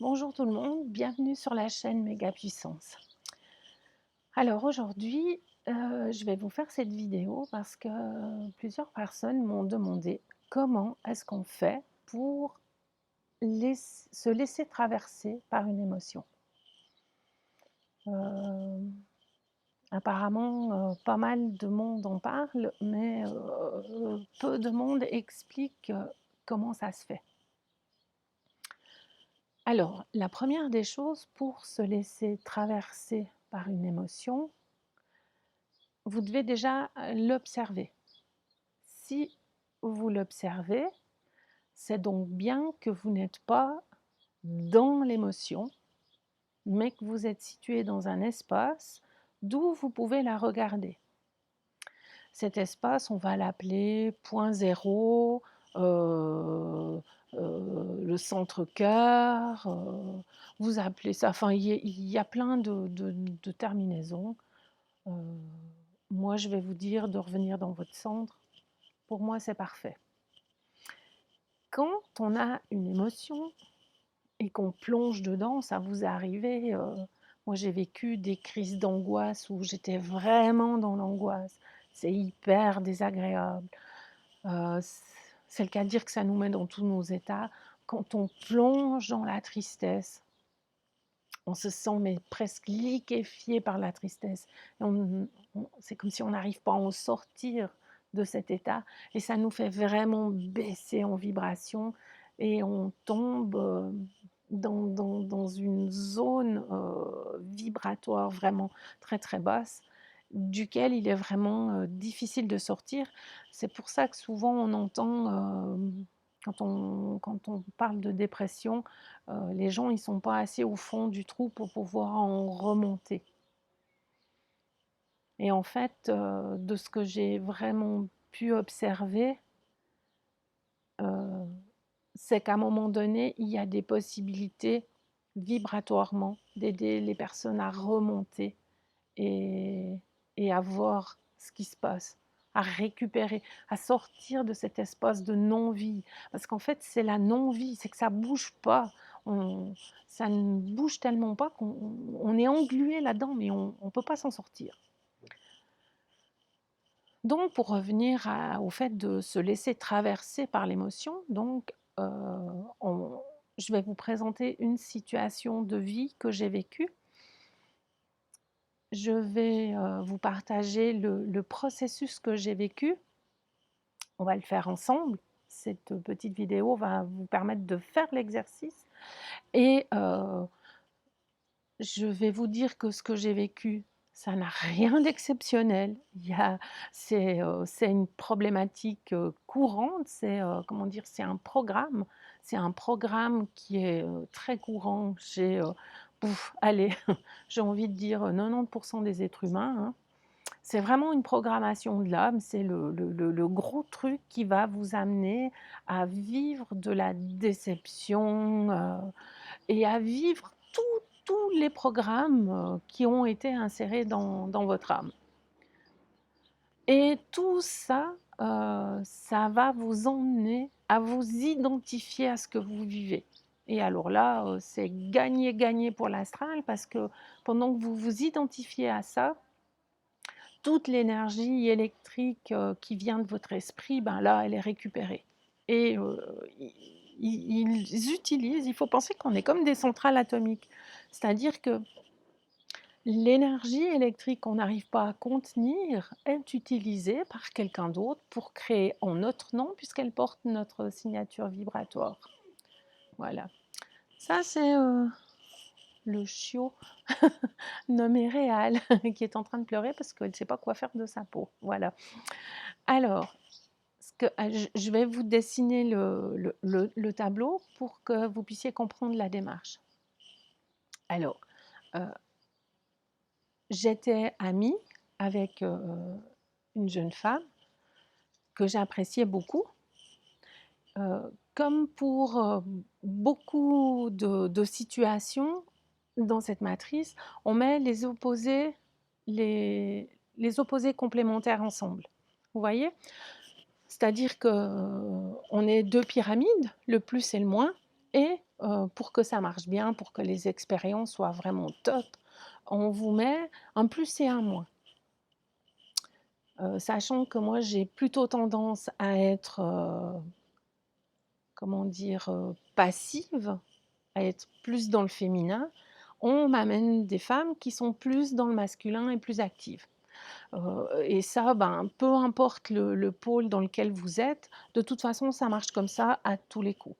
Bonjour tout le monde, bienvenue sur la chaîne Méga Puissance. Alors aujourd'hui, je vais vous faire cette vidéo parce que plusieurs personnes m'ont demandé comment est-ce qu'on fait pour se laisser traverser par une émotion. Heu, Apparemment, pas mal de monde en parle, mais peu de monde explique, comment ça se fait. Alors, la première des choses pour se laisser traverser par une émotion, vous devez déjà l'observer. Si vous l'observez, c'est donc bien que vous n'êtes pas dans l'émotion, mais que vous êtes situé dans un espace d'où vous pouvez la regarder. Cet espace, on va l'appeler point zéro, le centre cœur, vous appelez ça, enfin il y a plein de terminaisons. Heu, Moi je vais vous dire de revenir dans votre centre. Pour moi, c'est parfait. Quand on a une émotion et qu'on plonge dedans, ça vous est arrivé, moi j'ai vécu des crises d'angoisse où j'étais vraiment dans l'angoisse. C'est hyper désagréable. C'est le cas de dire que ça nous met dans tous nos états. Quand on plonge dans la tristesse, on se sent mais presque liquéfié par la tristesse. Et c'est comme si on n'arrive pas à en sortir de cet état et ça nous fait vraiment baisser en vibration et on tombe dans une zone vibratoire vraiment très très basse duquel il est vraiment difficile de sortir. C'est pour ça que souvent on entend, quand on parle de dépression, les gens, ils sont pas assez au fond du trou pour pouvoir en remonter et en fait, de ce que j'ai vraiment pu observer, heu, c'est qu'à un moment donné, il y a des possibilités vibratoirement d'aider les personnes à remonter et à voir ce qui se passe, à récupérer, à sortir de cet espace de non-vie. Parce qu'en fait, c'est la non-vie, c'est que ça bouge pas. On Ça ne bouge tellement pas qu'on est englué là-dedans, mais on ne peut pas s'en sortir. Donc pour revenir au fait de se laisser traverser par l'émotion, donc on je vais vous présenter une situation de vie que j'ai vécue. Je vais, vous partager le processus que j'ai vécu. On va le faire ensemble. Cette petite vidéo va vous permettre de faire l'exercice et je vais vous dire que ce que j'ai vécu, ça n'a rien d'exceptionnel. C'est une problématique, courante, comment dire? C'est un programme qui est, très courant chez, allez, j'ai envie de dire, 90 des êtres humains, hein. C'est vraiment une programmation de l'âme, c'est le gros truc qui va vous amener à vivre de la déception, et à vivre tous les programmes, qui ont été insérés dans votre âme. Et tout ça, ça va vous emmener à vous identifier à ce que vous vivez. Et alors là, c'est gagner pour l'astral parce que pendant que vous vous identifiez à ça, toute l'énergie électrique, qui vient de votre esprit, ben là, elle est récupérée et ils utilisent il faut penser qu'on est comme des centrales atomiques. C'est-à-dire que l'énergie électrique qu'on n'arrive pas à contenir est utilisée par quelqu'un d'autre pour créer en notre nom, puisqu'elle porte notre signature vibratoire. Voilà. Ça, c'est, le chiot nommé Réal qui est en train de pleurer parce qu'elle ne sait pas quoi faire de sa peau. Voilà. Alors, je vais vous dessiner le tableau pour que vous puissiez comprendre la démarche. Alors, heu, j'étais amie avec, une jeune femme que j'appréciais beaucoup. Comme pour, beaucoup de situations dans cette matrice, on met les opposés complémentaires ensemble. Vous voyez? C'est-à-dire qu'on est 2 pyramides, le plus et le moins et pour que ça marche bien, pour que les expériences soient vraiment top, on vous met un plus et un moins. Sachant que moi j'ai plutôt tendance à être, comment dire? Passive, à être plus dans le féminin, on m'amène des femmes qui sont plus dans le masculin et plus actives. Et ça, ben, peu importe le pôle dans lequel vous êtes, de toute façon ça marche comme ça à tous les coups.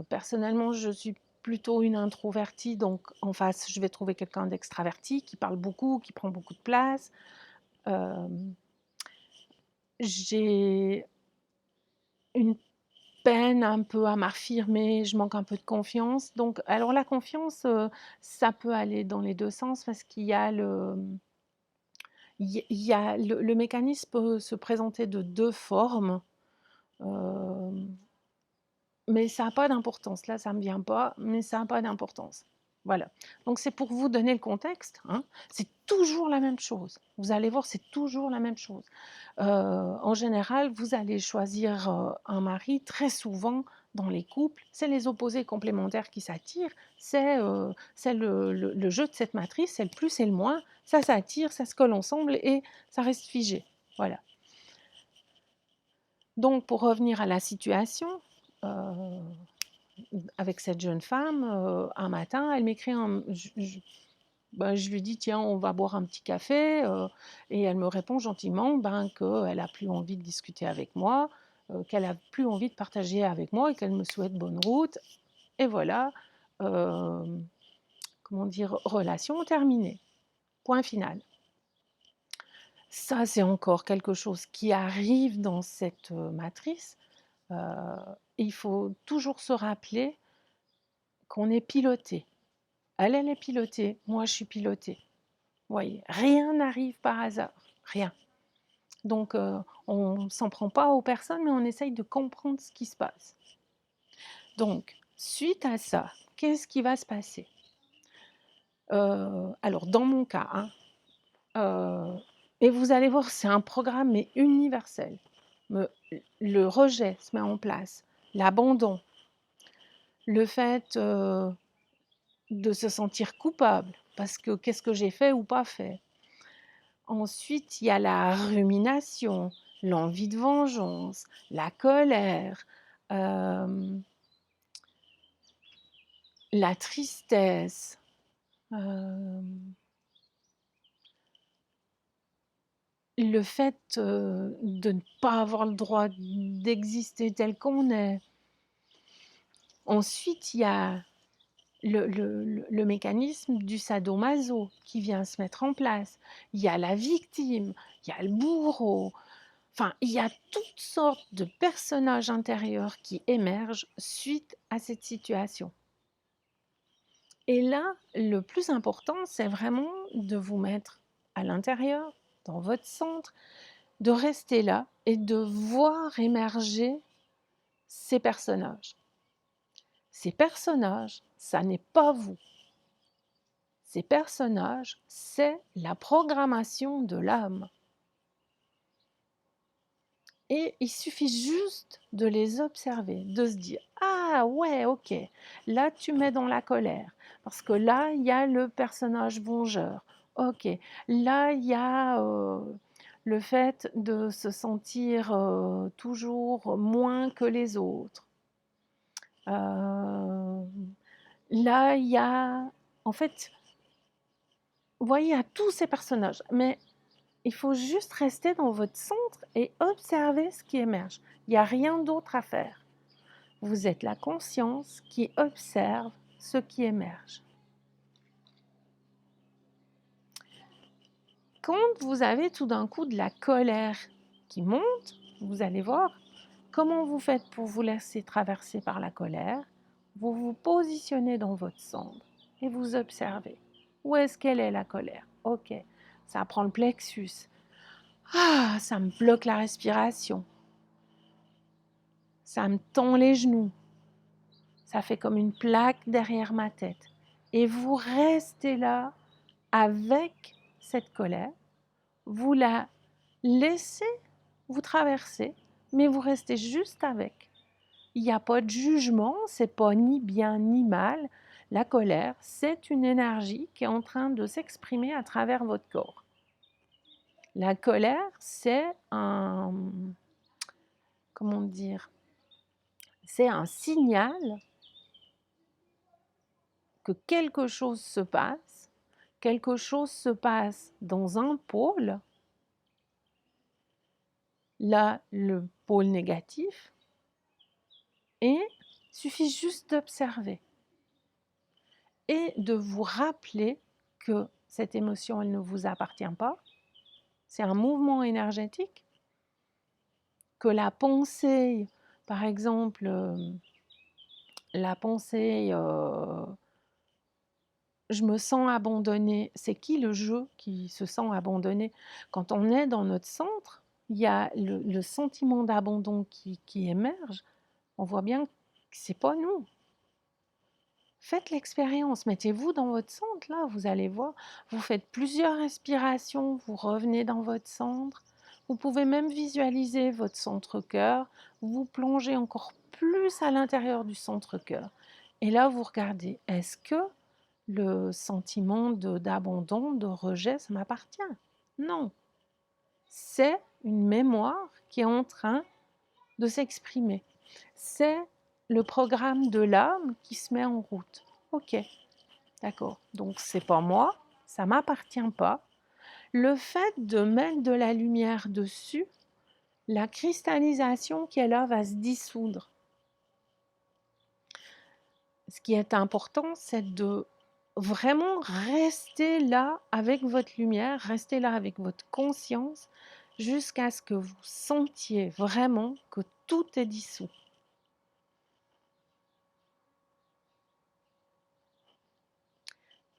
Personnellement, je suis plutôt une introvertie, donc en face, je vais trouver quelqu'un d'extraverti, qui parle beaucoup, qui prend beaucoup de place. Hem, j'ai une peine un peu à m'affirmer, je manque un peu de confiance. Donc alors la confiance, ça peut aller dans les 2 sens parce qu'il y a le mécanisme peut se présenter de 2 formes, hem mais ça a pas d'importance. Là, ça me vient pas, mais ça a pas d'importance. Voilà. Donc c'est pour vous donner le contexte, hein. C'est toujours la même chose. Vous allez voir, c'est toujours la même chose. En général, vous allez choisir, un mari très souvent dans les couples, c'est les opposés complémentaires qui s'attirent, c'est le jeu de cette matrice, c'est le plus et le moins, ça s'attire, ça se colle ensemble et ça reste figé. Voilà. Donc pour revenir à la situation, heu avec cette jeune femme, un matin, elle m'écrit un je lui dis: «Tiens, on va boire un petit café», et elle me répond gentiment, ben, qu'elle a plus envie de discuter avec moi, qu'elle a plus envie de partager avec moi et qu'elle me souhaite bonne route et voilà, hem, comment dire? Relation terminée, point final. Ça, c'est encore quelque chose qui arrive dans cette, matrice, heu, il faut toujours se rappeler qu'on est piloté. Elle, elle est pilotée, moi je suis pilotée. Vous voyez? Rien n'arrive par hasard, rien. Donc on ne s'en prend pas aux personnes, mais on essaye de comprendre ce qui se passe. Donc, suite à ça, qu'est-ce qui va se passer? Alors dans mon cas, hein, et vous allez voir, c'est un programme, mais universel. Me le rejet se met en place, l'abandon, le fait, de se sentir coupable parce que qu'est-ce que j'ai fait ou pas fait? Ensuite, il y a la rumination, l'envie de vengeance, la colère, hem, la tristesse, hem, le fait, de ne pas avoir le droit d'exister tel qu'on est. Ensuite, il y a le mécanisme du sadomaso qui vient se mettre en place. Il y a la victime, il y a le bourreau. Enfin, il y a toutes sortes de personnages intérieurs qui émergent suite à cette situation. Et là, le plus important, c'est vraiment de vous mettre à l'intérieur, dans votre centre, de rester là et de voir émerger ces personnages. Ces personnages, ça n'est pas vous. Ces personnages, c'est la programmation de l'âme. Et il suffit juste de les observer, de se dire: «Ah ouais, OK, là tu mets dans la colère, parce que là, il y a le personnage vengeur. OK, là, il y a, le fait de se sentir, toujours moins que les autres. Hem, là, il y a» en fait, vous voyez, il y a tous ces personnages, mais il faut juste rester dans votre centre et observer ce qui émerge. Il n'y a rien d'autre à faire. Vous êtes la conscience qui observe ce qui émerge. Quand vous avez tout d'un coup de la colère qui monte, vous allez voir comment vous faites pour vous laisser traverser par la colère. Vous vous positionnez dans votre centre et vous observez. Où est-ce qu'elle est la colère? Ok, ça prend le plexus. Ah, ça me bloque la respiration. Ça me tend les genoux. Ça fait comme une plaque derrière ma tête. Et vous restez là avec cette colère. Vous la laissez vous traverser, mais vous restez juste avec. Il n'y a pas de jugement, c'est pas ni bien ni mal. La colère, c'est une énergie qui est en train de s'exprimer à travers votre corps. La colère, c'est un, comment dire, c'est un signal que quelque chose se passe dans un pôle, là, le pôle négatif, et il suffit juste d'observer et de vous rappeler que cette émotion, elle ne vous appartient pas, c'est un mouvement énergétique, que la pensée, par exemple, la pensée je me sens abandonnée, c'est qui le jeu qui se sent abandonné? Quand on est dans notre centre, il y a le sentiment d'abandon qui émerge, on voit bien que c'est pas nous. Faites l'expérience, mettez-vous dans votre centre, là, vous allez voir. Vous faites plusieurs respirations, vous revenez dans votre centre. Vous pouvez même visualiser votre centre-cœur, vous plongez encore plus à l'intérieur du centre-cœur. Et là, vous regardez, est-ce que le sentiment d'abandon, de rejet, ça m'appartient? Non. C'est une mémoire qui est en train de s'exprimer. C'est le programme de l'âme qui se met en route. Ok, d'accord. Donc c'est pas moi, ça m'appartient pas. Le fait de mettre de la lumière dessus, la cristallisation qui est là va se dissoudre. Ce qui est important, c'est de vraiment rester là avec votre lumière, rester là avec votre conscience, jusqu'à ce que vous sentiez vraiment que tout est dissous.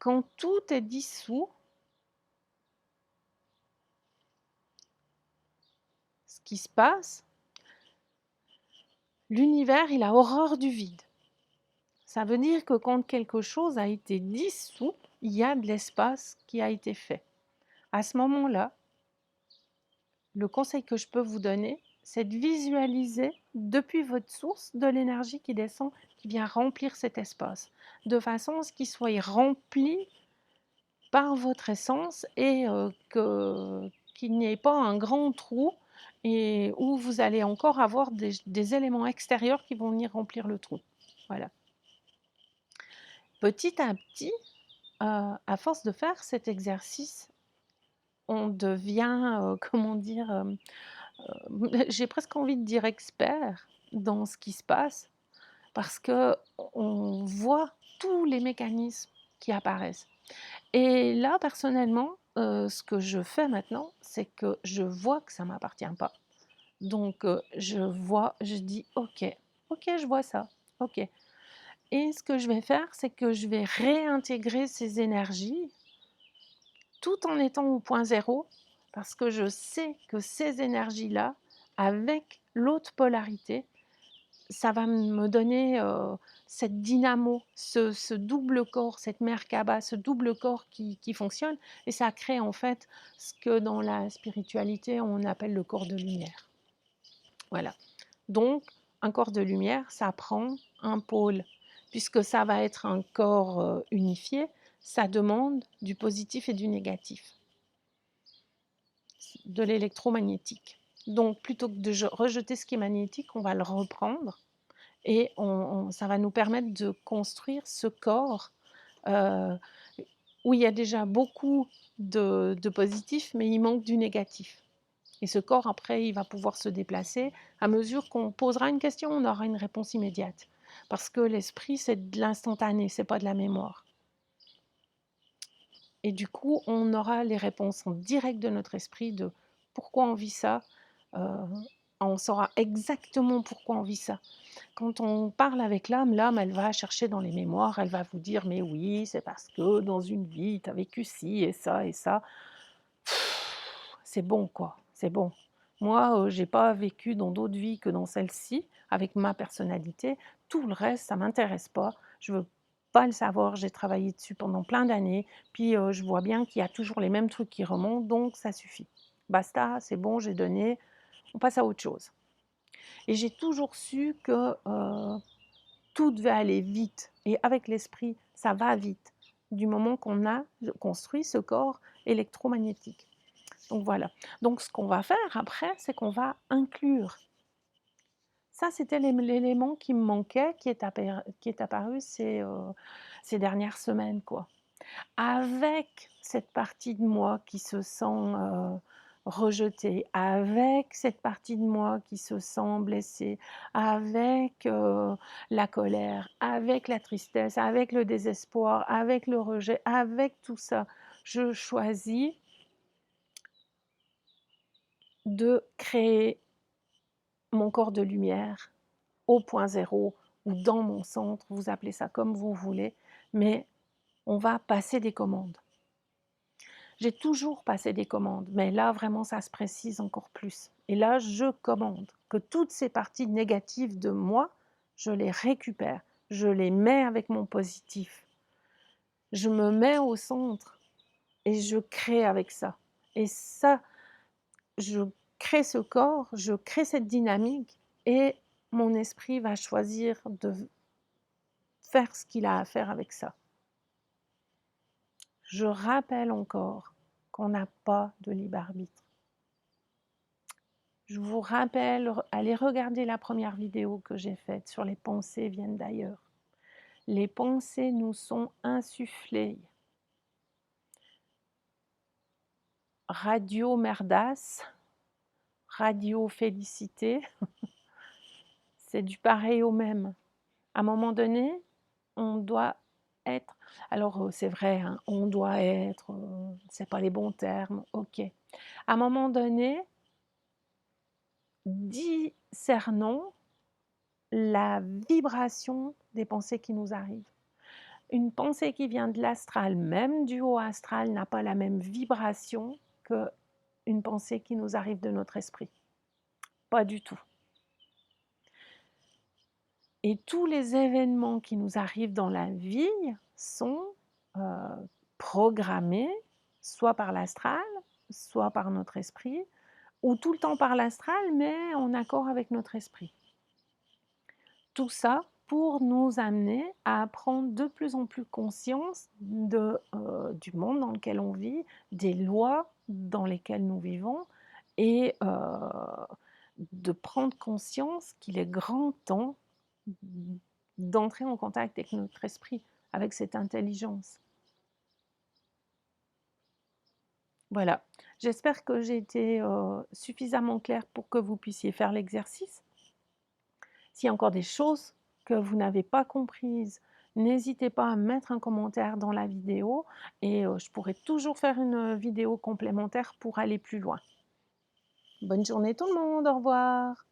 Quand tout est dissous, ce qui se passe, l'univers, il a horreur du vide. Ça veut dire que quand quelque chose a été dissous, il y a de l'espace qui a été fait. À ce moment-là, le conseil que je peux vous donner, c'est de visualiser depuis votre source de l'énergie qui descend, qui vient remplir cet espace, de façon à ce qu'il soit rempli par votre essence et qu'il n'y ait pas un grand trou et où vous allez encore avoir des éléments extérieurs qui vont venir remplir le trou. Voilà. Petit à petit, à force de faire cet exercice, on devient, comment dire, j'ai presque envie de dire expert dans ce qui se passe parce qu'on voit tous les mécanismes qui apparaissent. Et là, personnellement, ce que je fais maintenant, c'est que je vois que ça ne m'appartient pas. Donc, je dis: «OK, OK, je vois ça, OK». Et ce que je vais faire, c'est que je vais réintégrer ces énergies tout en étant au point zéro, parce que je sais que ces énergies-là, avec l'autre polarité, ça va me donner cette dynamo, ce double corps, cette Merkaba, ce double corps qui fonctionne, et ça crée en fait ce que dans la spiritualité on appelle le corps de lumière. Voilà. Donc, un corps de lumière, ça prend un pôle, puisque ça va être un corps unifié, ça demande du positif et du négatif, de l'électromagnétique. Donc, plutôt que de rejeter ce qui est magnétique, on va le reprendre et ça va nous permettre de construire ce corps où il y a déjà beaucoup de positif, mais il manque du négatif. Et ce corps, après, il va pouvoir se déplacer. À mesure qu'on posera une question, on aura une réponse immédiate. Parce que l'esprit, c'est de l'instantané, c'est pas de la mémoire. Et du coup, on aura les réponses en direct de notre esprit de pourquoi on vit ça. On saura exactement pourquoi on vit ça. Quand on parle avec l'âme, elle va chercher dans les mémoires, elle va vous dire: «Mais oui, c'est parce que dans une vie, tu as vécu ci et ça et ça». C'est bon quoi, c'est bon. Moi, j'ai pas vécu dans d'autres vies que dans celle-ci, avec ma personnalité. Tout le reste, ça m'intéresse pas. Je veux pas le savoir. J'ai travaillé dessus pendant plein d'années, puis, je vois bien qu'il y a toujours les mêmes trucs qui remontent, donc ça suffit. Basta, c'est bon, j'ai donné, on passe à autre chose. Et j'ai toujours su que tout devait aller vite. Et avec l'esprit, ça va vite, du moment qu'on a construit ce corps électromagnétique. Donc voilà. Donc ce qu'on va faire après, c'est qu'on va inclure. Ça, c'était l'élément qui me manquait, qui est apparu ces dernières semaines, quoi. Avec cette partie de moi qui se sent rejetée, avec cette partie de moi qui se sent blessée, avec la colère, avec la tristesse, avec le désespoir, avec le rejet, avec tout ça, je choisis de créer mon corps de lumière au point zéro ou dans mon centre, vous appelez ça comme vous voulez, mais on va passer des commandes. J'ai toujours passé des commandes, mais là, vraiment, ça se précise encore plus. Et là, je commande que toutes ces parties négatives de moi, je les récupère, je les mets avec mon positif. Je me mets au centre et je crée avec ça. Et ça, je crée ce corps, je crée cette dynamique et mon esprit va choisir de faire ce qu'il a à faire avec ça. Je rappelle encore qu'on n'a pas de libre arbitre. Je vous rappelle, allez regarder la première vidéo que j'ai faite sur les pensées viennent d'ailleurs. Les pensées nous sont insufflées. Radio merdasse, radio félicité, c'est du pareil au même. À un moment donné, on doit être, alors c'est vrai, hein, on doit être, c'est pas les bons termes, ok. À un moment donné, discernons la vibration des pensées qui nous arrivent. Une pensée qui vient de l'astral, même du haut astral, n'a pas la même vibration qu'une pensée qui nous arrive de notre esprit. Pas du tout. Et tous les événements qui nous arrivent dans la vie sont programmés, soit par l'astral, soit par notre esprit, ou tout le temps par l'astral, mais en accord avec notre esprit. Tout ça pour nous amener à prendre de plus en plus conscience du monde dans lequel on vit, des lois dans lesquelles nous vivons, et de prendre conscience qu'il est grand temps d'entrer en contact avec notre esprit, avec cette intelligence. Voilà, j'espère que j'ai été suffisamment claire pour que vous puissiez faire l'exercice. S'il y a encore des choses que vous n'avez pas comprises, n'hésitez pas à mettre un commentaire dans la vidéo et je pourrai toujours faire une vidéo complémentaire pour aller plus loin. Bonne journée tout le monde, au revoir.